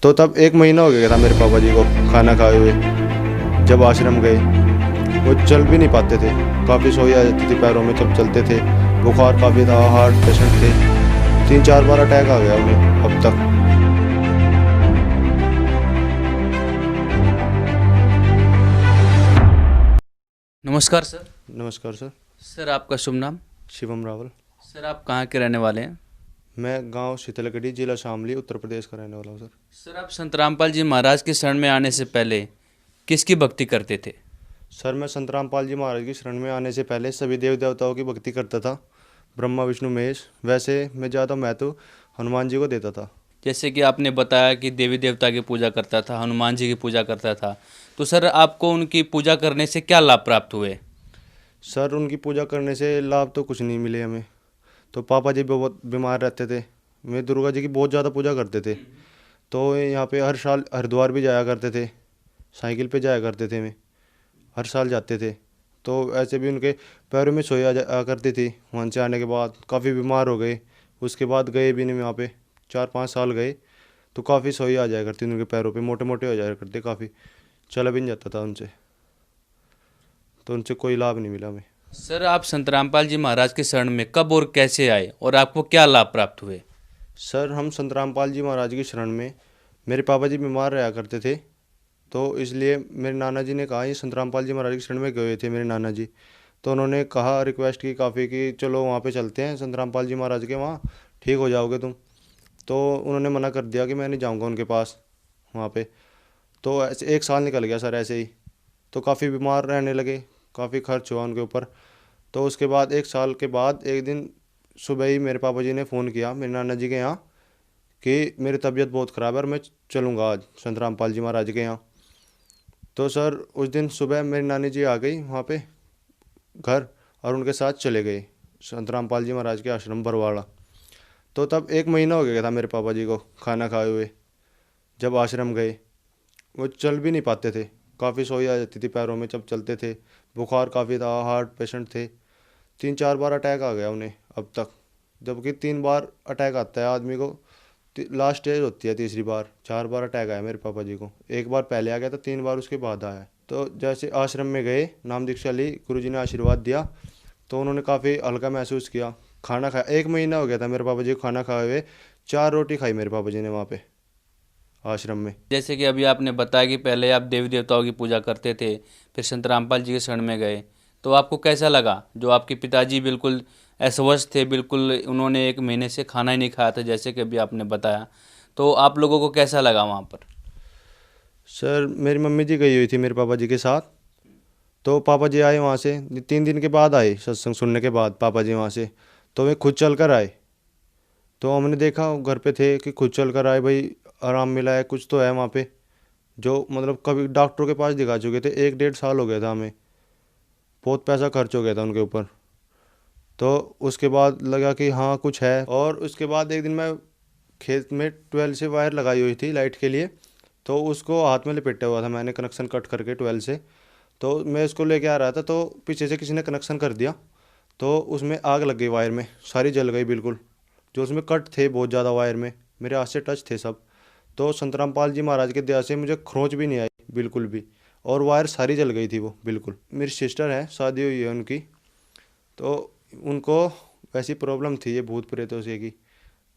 तो तब 1 महीना हो गया था मेरे पापा जी को खाना खाए हुए। जब आश्रम गए, वो चल भी नहीं पाते थे, काफ़ी सोई आ जाती थी पैरों में जब चलते थे। बुखार काफ़ी था, हार्ट पेशेंट थे, 3-4 बार अटैक आ गया उन्हें अब तक। नमस्कार सर। नमस्कार सर। सर आपका शुभ नाम? शिवम रावल। सर आप कहाँ के रहने वाले हैं? मैं गांव शीतलगढ़ी, जिला शामली, उत्तर प्रदेश का रहने वाला हूँ सर। सर आप संत रामपाल जी महाराज के शरण में आने से पहले किसकी भक्ति करते थे? सर मैं संत रामपाल जी महाराज की शरण में आने से पहले सभी देव देवताओं की भक्ति करता था, ब्रह्मा विष्णु महेश। वैसे मैं ज़्यादा महत्व हनुमान जी को देता था। जैसे कि आपने बताया कि देवी देवता की पूजा करता था, हनुमान जी की पूजा करता था, तो सर आपको उनकी पूजा करने से क्या लाभ प्राप्त हुए? सर उनकी पूजा करने से लाभ तो कुछ नहीं मिले हमें। तो पापा जी बहुत बीमार रहते थे, मैं दुर्गा जी की बहुत ज़्यादा पूजा करते थे। तो यहाँ पे हर साल हरिद्वार भी जाया करते थे, साइकिल पे जाया करते थे, मैं हर साल जाते थे। तो ऐसे भी उनके पैरों में सोई आ करती थी। वहाँ से आने के बाद काफ़ी बीमार हो गए, उसके बाद गए भी नहीं वहाँ पे, 4-5 साल गए। तो काफ़ी सोई आ जाया करती थी उनके पैरों पे, मोटे मोटे हो जाया करते काफ़ी, चला भी नहीं जाता था उनसे। तो उनसे कोई लाभ नहीं मिला हमें। सर आप संत रामपाल जी महाराज के शरण में कब और कैसे आए और आपको क्या लाभ प्राप्त हुए? सर हम संत रामपाल जी महाराज की शरण में, मेरे पापा जी बीमार रहा करते थे, तो इसलिए मेरे नाना जी ने कहा, ये संत रामपाल जी महाराज की शरण में गए थे मेरे नाना जी। तो उन्होंने कहा, रिक्वेस्ट की काफ़ी कि चलो वहाँ पे चलते हैं संत रामपाल जी महाराज के, वहाँ ठीक हो जाओगे तुम। तो उन्होंने मना कर दिया कि मैं नहीं जाऊँगा उनके पास वहाँ पे। तो ऐसे 1 साल निकल गया सर ऐसे ही। तो काफ़ी बीमार रहने लगे, काफ़ी खर्च हुआ उनके ऊपर। तो उसके बाद 1 साल के बाद एक दिन सुबह ही मेरे पापा जी ने फ़ोन किया मेरे नाना जी के यहाँ कि मेरी तबीयत बहुत ख़राब है और मैं चलूँगा आज संत रामपाल जी महाराज के यहाँ। तो सर उस दिन सुबह मेरी नानी जी आ गई वहाँ पे घर, और उनके साथ चले गए संत रामपाल जी महाराज के आश्रम बरवाड़ा। तो तब 1 महीना हो गया था मेरे पापा जी को खाना खाए हुए। जब आश्रम गए, वो चल भी नहीं पाते थे, काफ़ी सोई आ जाती थी पैरों में जब चलते थे। बुखार काफ़ी था, हार्ट पेशेंट थे, 3-4 बार अटैक आ गया उन्हें अब तक। जबकि 3 बार अटैक आता है आदमी को, लास्ट स्टेज होती है तीसरी बार। 4 बार अटैक आया मेरे पापा जी को, 1 बार पहले आ गया था, 3 बार उसके बाद आया। तो जैसे आश्रम में गए, नाम दीक्षा ली, गुरुजी ने आशीर्वाद दिया, तो उन्होंने काफ़ी हल्का महसूस किया। खाना खाया, 1 महीना हो गया था मेरे पापा जी को खाना खाए हुए। 4 रोटी खाई मेरे पापा जी ने वहाँ पे आश्रम में। जैसे कि अभी आपने बताया कि पहले आप देवी देवताओं की पूजा करते थे, फिर संत रामपाल जी के शरण में गए, तो आपको कैसा लगा? जो आपके पिताजी बिल्कुल अस्वस्थ थे, बिल्कुल उन्होंने 1 महीने से खाना ही नहीं खाया था, जैसे कि अभी आपने बताया, तो आप लोगों को कैसा लगा वहाँ पर? सर मेरी मम्मी जी गई हुई थी मेरे पापा जी के साथ। तो पापा जी आए वहाँ से, 3 दिन के बाद आए सत्संग सुनने के बाद पापा जी वहाँ से। तो वे खुद चल कर आए। तो हमने देखा, वो घर पे थे, कि खुद चल कर आए, भाई आराम मिला है, कुछ तो है वहाँ पे। जो मतलब कभी डॉक्टरों के पास दिखा चुके थे, 1-1.5 साल हो गया था हमें, बहुत पैसा खर्च हो गया था उनके ऊपर। तो उसके बाद लगा कि हाँ कुछ है। और उसके बाद एक दिन मैं खेत में 12 से वायर लगाई हुई थी लाइट के लिए, तो उसको हाथ में लपेटा हुआ था मैंने, कनेक्शन कट करके 12 से। तो मैं इसको लेके आ रहा था, तो पीछे से किसी ने कनेक्शन कर दिया, तो उसमें आग लग गई, वायर में सारी जल गई बिल्कुल। जो उसमें कट थे बहुत ज़्यादा वायर में, मेरे हाथ से टच थे सब। तो संत रामपाल जी महाराज के दया से मुझे खरोंच भी नहीं आई बिल्कुल भी, और वायर सारी जल गई थी वो बिल्कुल। मेरी सिस्टर है, शादी हुई है उनकी, तो उनको वैसी प्रॉब्लम थी ये भूत प्रेतों से की।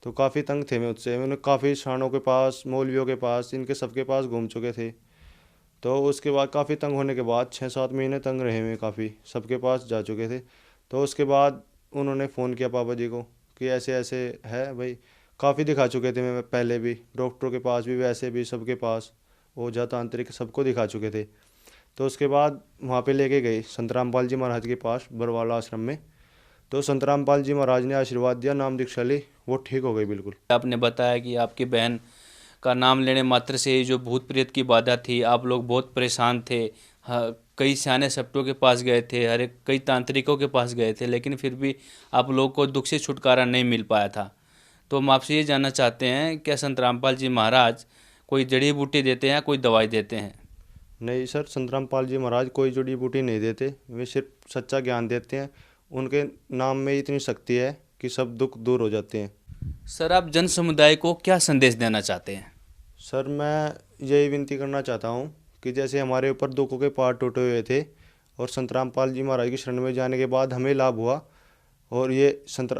तो काफ़ी तंग थे मैं उससे। मैंने काफ़ी शानों के पास, मौलवियों के पास, इनके सबके पास घूम चुके थे। तो उसके बाद काफ़ी तंग होने के बाद 6-7 महीने तंग रहे हुए, काफ़ी सबके पास जा चुके थे। तो उसके बाद उन्होंने फ़ोन किया पापा जी को कि ऐसे ऐसे है भाई। काफ़ी दिखा चुके थे मैं पहले भी, डॉक्टरों के पास भी, वैसे भी सबके पास, ओझा तांत्रिक सबको दिखा चुके थे। तो उसके बाद वहाँ पे लेके गए संत रामपाल जी महाराज के पास बरवाला आश्रम में। तो संत रामपाल जी महाराज ने आशीर्वाद दिया, नाम दीक्षा ली, वो ठीक हो गई बिल्कुल। आपने बताया कि आपकी बहन का नाम लेने मात्र से ही जो भूत प्रेत की बाधा थी, आप लोग बहुत परेशान थे। हाँ, कई सियाने सप्टों के पास गए थे, हर एक कई तांत्रिकों के पास गए थे, लेकिन फिर भी आप लोगों को दुख से छुटकारा नहीं मिल पाया था। तो हम आपसे ये जानना चाहते हैं, क्या संत रामपाल जी महाराज कोई जड़ी बूटी देते हैं या कोई दवाई देते हैं? नहीं सर, संत रामपाल जी महाराज कोई जड़ी बूटी नहीं देते, वे सिर्फ सच्चा ज्ञान देते हैं। उनके नाम में इतनी शक्ति है कि सब दुख दूर हो जाते हैं। सर आप जन समुदाय को क्या संदेश देना चाहते हैं? सर मैं यही विनती करना चाहता हूँ कि जैसे हमारे ऊपर दुखों के पहाड़ टूटे हुए थे और संत रामपाल जी महाराज की शरण में जाने के बाद हमें लाभ हुआ, और ये संत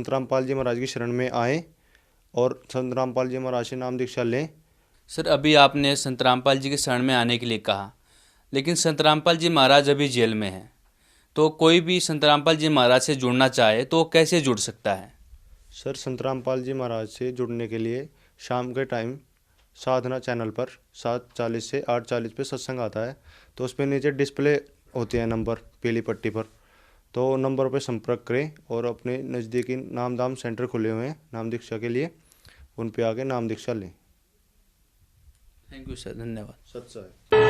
रामपाल जी महाराज की शरण में आए और संत रामपाल जी महाराज से नाम दीक्षा लें। सर, अभी आपने संत रामपाल जी के शरण में आने के लिए कहा, लेकिन संत रामपाल जी महाराज अभी जेल में हैं, तो कोई भी संत रामपाल जी महाराज से जुड़ना चाहे तो वो कैसे जुड़ सकता है? सर संत रामपाल जी महाराज से जुड़ने के लिए शाम के टाइम साधना चैनल पर 7:40 से 8:40 पे सत्संग आता है, तो उस पर नीचे डिस्प्ले होते हैं नंबर पीली पट्टी पर, तो नंबर पर संपर्क करें और अपने नज़दीकी नामधाम सेंटर खुले हुए हैं नाम दीक्षा के लिए, उन पे आके नाम दीक्षा लें। थैंक यू सर, धन्यवाद। सत्य है।